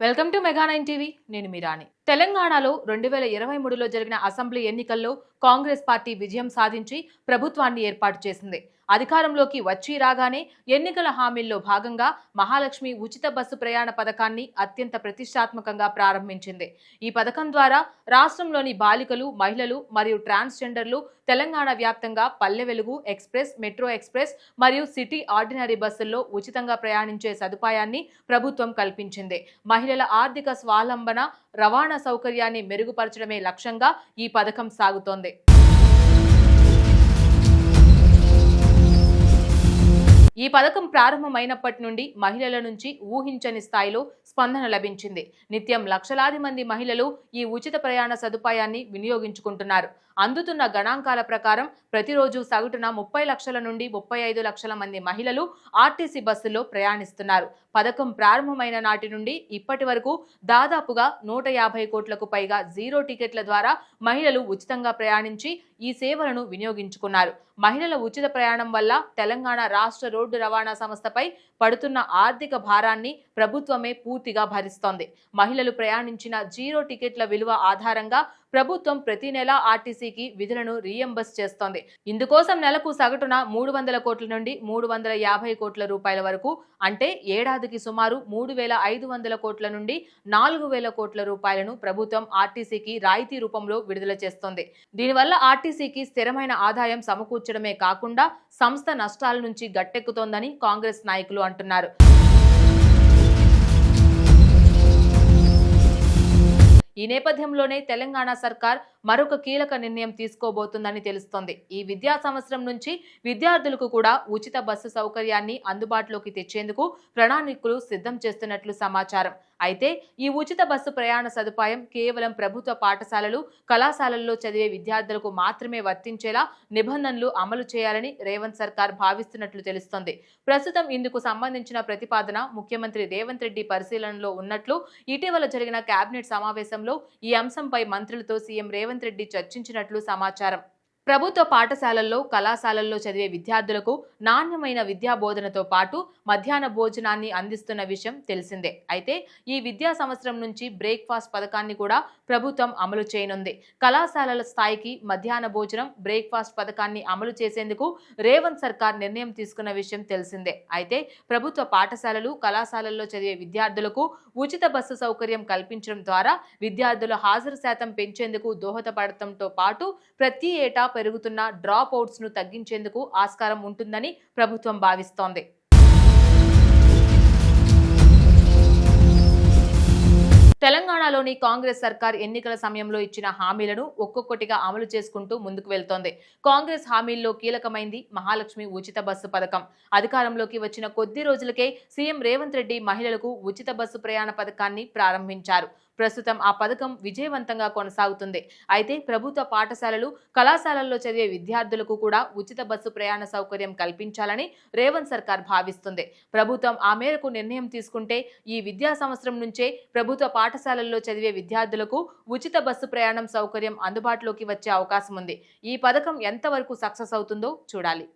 Welcome to మెగా9 TV. నేను మీరాని. తెలంగాణలో 2023లో జరిగిన అసెంబ్లీ ఎన్నికల్లో కాంగ్రెస్ పార్టీ విజయం సాధించి ప్రభుత్వాన్ని ఏర్పాటు చేసింది. అధికారంలోకి వచ్చి రాగానే ఎన్నికల హామీల్లో భాగంగా మహాలక్ష్మి ఉచిత బస్సు ప్రయాణ పథకాన్ని అత్యంత ప్రతిష్టాత్మకంగా ప్రారంభించింది. ఈ పథకం ద్వారా రాష్ట్రంలోని బాలికలు, మహిళలు మరియు ట్రాన్స్జెండర్లు తెలంగాణ వ్యాప్తంగా Palle Velugu express, metro express మరియు సిటీ ఆర్డినరీ బస్సుల్లో ఉచితంగా ప్రయాణించే సదుపాయాన్ని ప్రభుత్వం కల్పించింది. మహిళల ఆర్థిక స్వావలంబన, రవాణా సౌకర్యాన్ని మెరుగుపరచడమే లక్ష్యంగా ఈ పథకం సాగుతోంది. ఈ పథకం ప్రారంభమైనప్పటి నుండి మహిళల నుంచి ఊహించని స్థాయిలో స్పందన లభించింది. నిత్యం లక్షలాది మంది మహిళలు ఈ ఉచిత ప్రయాణ సదుపాయాన్ని వినియోగించుకుంటున్నారు. అందుతున్న గణాంకాల ప్రకారం ప్రతిరోజు సగటున 30 లక్షల నుండి 35 లక్షల మంది మహిళలు ఆర్టీసీ బస్సుల్లో ప్రయాణిస్తున్నారు. పథకం ప్రారంభమైన నాటి నుండి ఇప్పటి వరకు దాదాపుగా 150 కోట్లకు పైగా జీరో టికెట్ల ద్వారా మహిళలు ఉచితంగా ప్రయాణించి ఈ సేవలను వినియోగించుకున్నారు. మహిళల ఉచిత ప్రయాణం వల్ల తెలంగాణ రాష్ట్ర రోడ్డు రవాణా సంస్థపై పడుతున్న ఆర్థిక భారాన్ని ప్రభుత్వమే పూర్తిగా భరిస్తోంది. మహిళలు ప్రయాణించిన జీరో టికెట్ల విలువ ఆధారంగా ప్రభుత్వం ప్రతి నెల ఆర్టీసీకి విధులను రీఎంబర్స్ చేస్తోంది. ఇందుకోసం నెలకు సగటున 300 కోట్ల నుండి 350 కోట్ల రూపాయల వరకు, అంటే ఏడాదికి సుమారు 3,500 కోట్ల నుండి 4,000 కోట్ల రూపాయలను ప్రభుత్వం ఆర్టీసీకి రాయితీ రూపంలో విడుదల చేస్తోంది. దీనివల్ల ఆర్టీసీకి స్థిరమైన ఆదాయం సమకూర్చడమే కాకుండా సంస్థ నష్టాల నుంచి గట్టెక్కుతోందని కాంగ్రెస్ నాయకులు అంటున్నారు. ఈ నేపథ్యంలోనే తెలంగాణ సర్కార్ మరొక కీలక నిర్ణయం తీసుకోబోతుందని తెలుస్తోంది. ఈ విద్యా సంవత్సరం నుంచి విద్యార్థులకు కూడా ఉచిత బస్సు సౌకర్యాన్ని అందుబాటులోకి తెచ్చేందుకు ప్రణాళికలు సిద్ధం చేస్తున్నట్లు సమాచారం. అయితే ఈ ఉచిత బస్సు ప్రయాణ సదుపాయం కేవలం ప్రభుత్వ పాఠశాలలు, కళాశాలల్లో చదివే విద్యార్థులకు మాత్రమే వర్తించేలా నిబంధనలు అమలు చేయాలని రేవంత్ సర్కార్ భావిస్తున్నట్లు తెలుస్తోంది. ప్రస్తుతం ఇందుకు సంబంధించిన ప్రతిపాదన ముఖ్యమంత్రి రేవంత్ రెడ్డి పరిశీలనలో ఉన్నట్లు ఇటీవల జరిగిన కేబినెట్ సమావేశంలో ఈ అంశంపై మంత్రులతో సీఎం రేవంత్ రెడ్డి చర్చించినట్లు సమాచారం. ప్రభుత్వ పాఠశాలల్లో, కళాశాలల్లో చదివే విద్యార్థులకు నాణ్యమైన విద్యా బోధనతో పాటు మధ్యాహ్న భోజనాన్ని అందిస్తున్న విషయం తెలిసిందే. అయితే ఈ విద్యా సంవత్సరం నుంచి బ్రేక్ఫాస్ట్ పథకాన్ని కూడా ప్రభుత్వం అమలు చేయనుంది. కళాశాలల స్థాయికి మధ్యాహ్న భోజనం, బ్రేక్ఫాస్ట్ పథకాన్ని అమలు చేసేందుకు రేవంత్ సర్కార్ నిర్ణయం తీసుకున్న విషయం తెలిసిందే. అయితే ప్రభుత్వ పాఠశాలలు, కళాశాలల్లో చదివే విద్యార్థులకు ఉచిత బస్సు సౌకర్యం కల్పించడం ద్వారా విద్యార్థుల హాజరు శాతం పెంచేందుకు దోహదపడటంతో పాటు ప్రతి ఏటా పెరుగుతున్న డ్రాప్ అవుట్స్ ను తగ్గించేందుకు ఆస్కారం ఉంటుందని ప్రభుత్వం భావిస్తోంది. తెలంగాణలోని కాంగ్రెస్ సర్కార్ ఎన్నికల సమయంలో ఇచ్చిన హామీలను ఒక్కొక్కటిగా అమలు చేసుకుంటూ ముందుకు వెళ్తోంది. కాంగ్రెస్ హామీల్లో కీలకమైంది మహాలక్ష్మి ఉచిత బస్సు పథకం. అధికారంలోకి వచ్చిన కొద్ది రోజులకే సీఎం రేవంత్ రెడ్డి మహిళలకు ఉచిత బస్సు ప్రయాణ పథకాన్ని ప్రారంభించారు. ప్రస్తుతం ఆ పథకం విజయవంతంగా కొనసాగుతుంది. అయితే ప్రభుత్వ పాఠశాలలు, కళాశాలల్లో చదివే విద్యార్థులకు కూడా ఉచిత బస్సు ప్రయాణ సౌకర్యం కల్పించాలని రేవంత్ సర్కార్ భావిస్తుంది. ప్రభుత్వం ఆ మేరకు నిర్ణయం తీసుకుంటే ఈ విద్యా సంవత్సరం నుంచే ప్రభుత్వ పాఠశాలల్లో చదివే విద్యార్థులకు ఉచిత బస్సు ప్రయాణం సౌకర్యం అందుబాటులోకి వచ్చే అవకాశం ఉంది. ఈ పథకం ఎంతవరకు సక్సెస్ అవుతుందో చూడాలి.